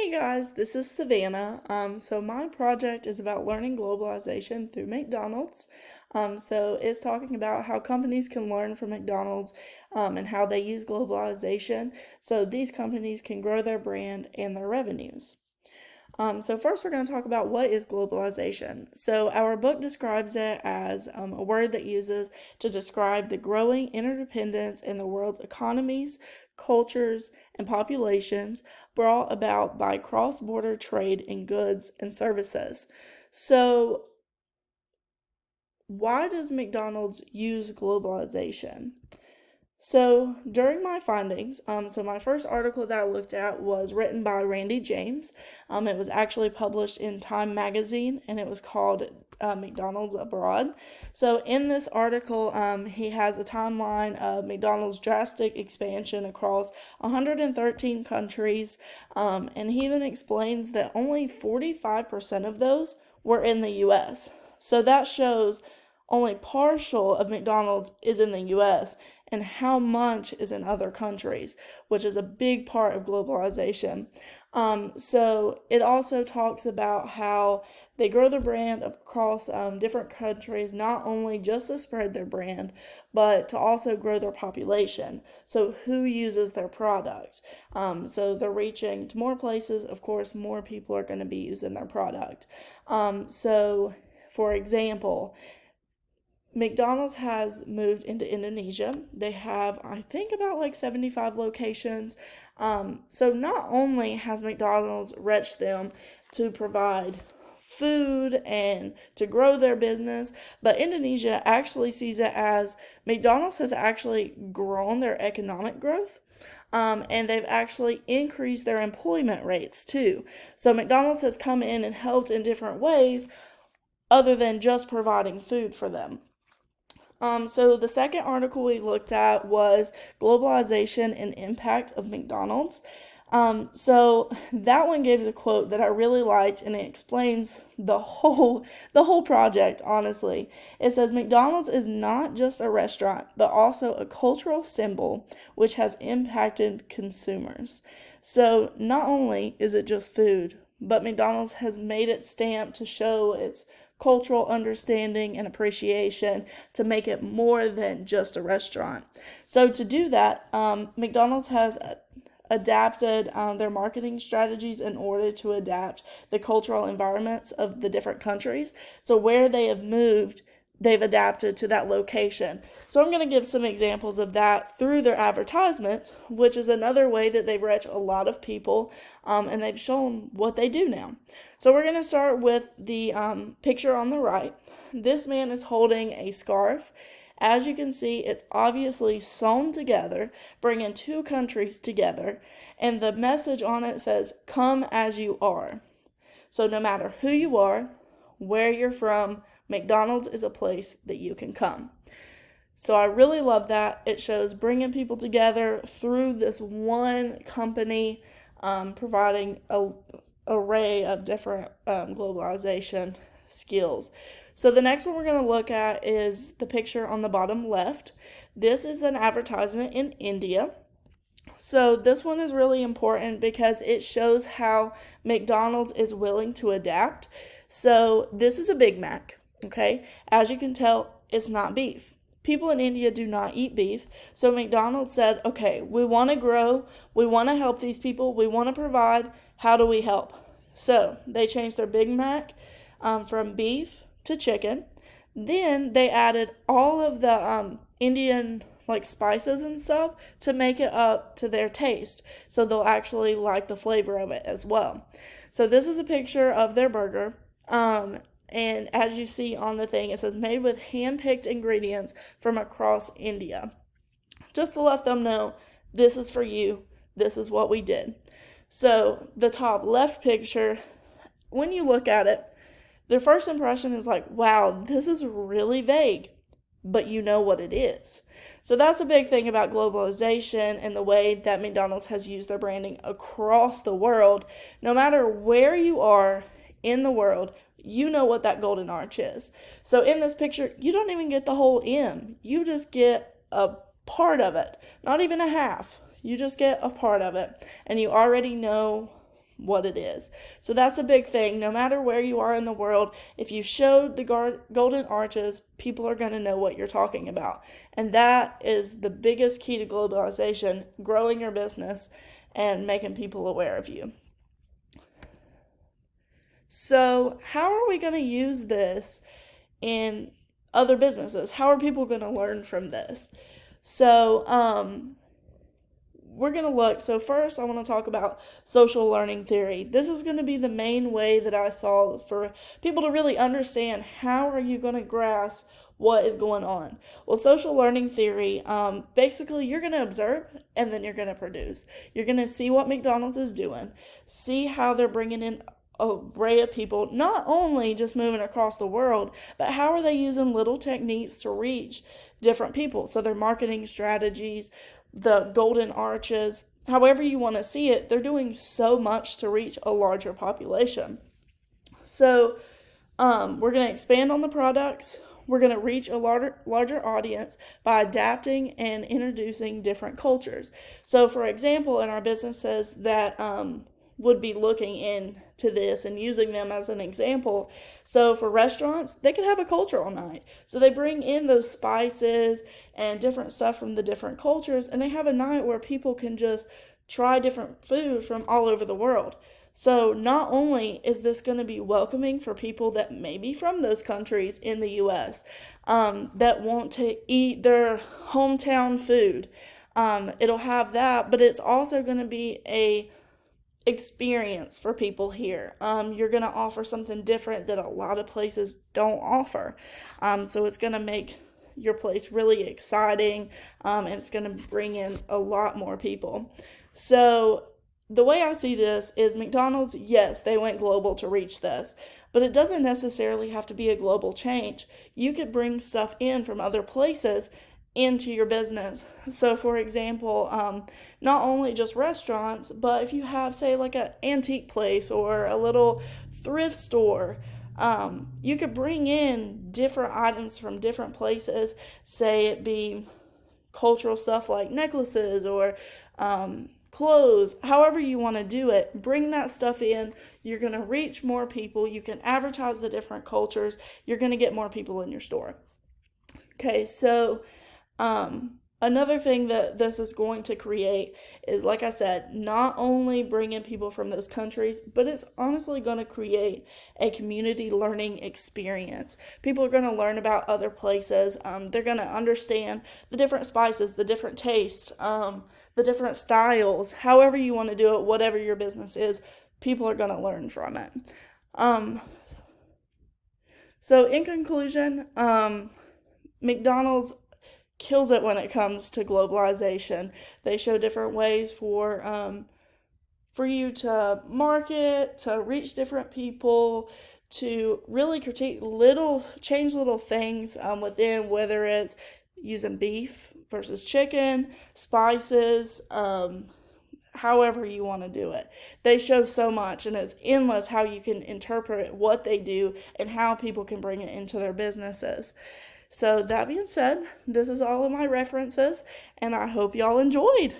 Hey guys, this is Savannah. So my project is about learning globalization through McDonald's. So it's talking about how companies can learn from McDonald's and how they use globalization so these companies can grow their brand and their revenues. So first we're going to talk about what is globalization. So our book describes it as a word that uses to describe the growing interdependence in the world's economies, cultures, and populations brought about by cross-border trade in goods and services. So why does McDonald's use globalization? So during my findings, so my first article that I looked at was written by Randy James. It was actually published in Time magazine, and it was called McDonald's Abroad. So in this article, he has a timeline of McDonald's drastic expansion across 113 countries, and he even explains that only 45% of those were in the U.S. So that shows only partial of McDonald's is in the US and how much is in other countries, which is a big part of globalization. So it also talks about how they grow their brand across different countries, not only just to spread their brand, but to also grow their population. So who uses their product? So they're reaching to more places. Of course, more people are going to be using their product. So, for example, McDonald's has moved into Indonesia. They have, I think, about like 75 locations. So not only has McDonald's reached them to provide food and to grow their business, but Indonesia actually sees it as McDonald's has actually grown their economic growth. And they've actually increased their employment rates too. So McDonald's has come in and helped in different ways other than just providing food for them. So the second article we looked at was globalization and impact of McDonald's. So that one gave a quote that I really liked, and it explains the whole project. Honestly, it says McDonald's is not just a restaurant, but also a cultural symbol which has impacted consumers. So not only is it just food, but McDonald's has made it stamp to show its cultural understanding and appreciation to make it more than just a restaurant. So to do that, McDonald's has adapted their marketing strategies in order to adapt the cultural environments of the different countries. So where they have moved, they've adapted to that location. So I'm going to give some examples of that through their advertisements, which is another way that they reach a lot of people, and they've shown what they do now. So we're going to start with the picture on the right. This man is holding a scarf. As you can see, it's obviously sewn together, bringing two countries together, and the message on it says, "Come as you are." So no matter who you are, where you're from, McDonald's is a place that you can come. So I really love that. It shows bringing people together through this one company, providing a array of different globalization skills. So the next one we're going to look at is the picture on the bottom left. This is an advertisement in India. So this one is really important because it shows how McDonald's is willing to adapt. So this is a Big Mac, okay? As you can tell, it's not beef. People in India do not eat beef. So McDonald's said, okay, we want to grow, we want to help these people, we want to provide. How do we help? So they changed their Big Mac from beef to chicken. Then they added all of the Indian like spices and stuff to make it up to their taste. So they'll actually like the flavor of it as well. So this is a picture of their burger. And as you see on the thing, it says made with hand-picked ingredients from across India. Just to let them know, this is for you. This is what we did. So the top left picture, when you look at it, their first impression is like, wow, this is really vague, but you know what it is. So that's a big thing about globalization and the way that McDonald's has used their branding across the world. No matter where you are in the world, you know what that golden arch is. So in this picture, you don't even get the whole M. You just get a part of it, not even a half. You just get a part of it, and you already know what it is. So that's a big thing. No matter where you are in the world, if you showed the golden arches, people are going to know what you're talking about. And that is the biggest key to globalization, growing your business and making people aware of you. So how are we going to use this in other businesses? How are people going to learn from this? So we're going to look. So first, I want to talk about social learning theory. This is going to be the main way that I saw for people to really understand how are you going to grasp what is going on. Well, social learning theory, basically you're going to observe and then you're going to produce. You're going to see what McDonald's is doing, see how they're bringing in array of people, not only just moving across the world, but how are they using little techniques to reach different people. So their marketing strategies, the golden arches, however you want to see it, they're doing so much to reach a larger population. So we're going to expand on the products. We're going to reach a larger audience by adapting and introducing different cultures. So for example, in our businesses that would be looking into this and using them as an example. So for restaurants, they could have a cultural night. So they bring in those spices and different stuff from the different cultures, and they have a night where people can just try different food from all over the world. So not only is this going to be welcoming for people that may be from those countries in the U.S. That want to eat their hometown food, it'll have that, but it's also going to be a experience for people here. You're going to offer something different that a lot of places don't offer. So it's going to make your place really exciting, and it's going to bring in a lot more people. So the way I see this is McDonald's, yes, they went global to reach this, but it doesn't necessarily have to be a global change. You could bring stuff in from other places into your business. So for example, not only just restaurants, but if you have, say, like an antique place or a little thrift store, you could bring in different items from different places, say it be cultural stuff like necklaces or clothes, however you want to do it. Bring that stuff in. You're going to reach more people. You can advertise the different cultures. You're going to get more people in your store. Okay, so another thing that this is going to create is, like I said, not only bringing people from those countries, but it's honestly going to create a community learning experience. People are going to learn about other places. They're going to understand the different spices, the different tastes, the different styles, however you want to do it, whatever your business is, people are going to learn from it. So in conclusion, McDonald's kills it when it comes to globalization. They show different ways for you to market, to reach different people, to really change little things within, whether it's using beef versus chicken, spices, however you want to do it. They show so much, and it's endless how you can interpret what they do and how people can bring it into their businesses. So that being said, this is all of my references, and I hope y'all enjoyed.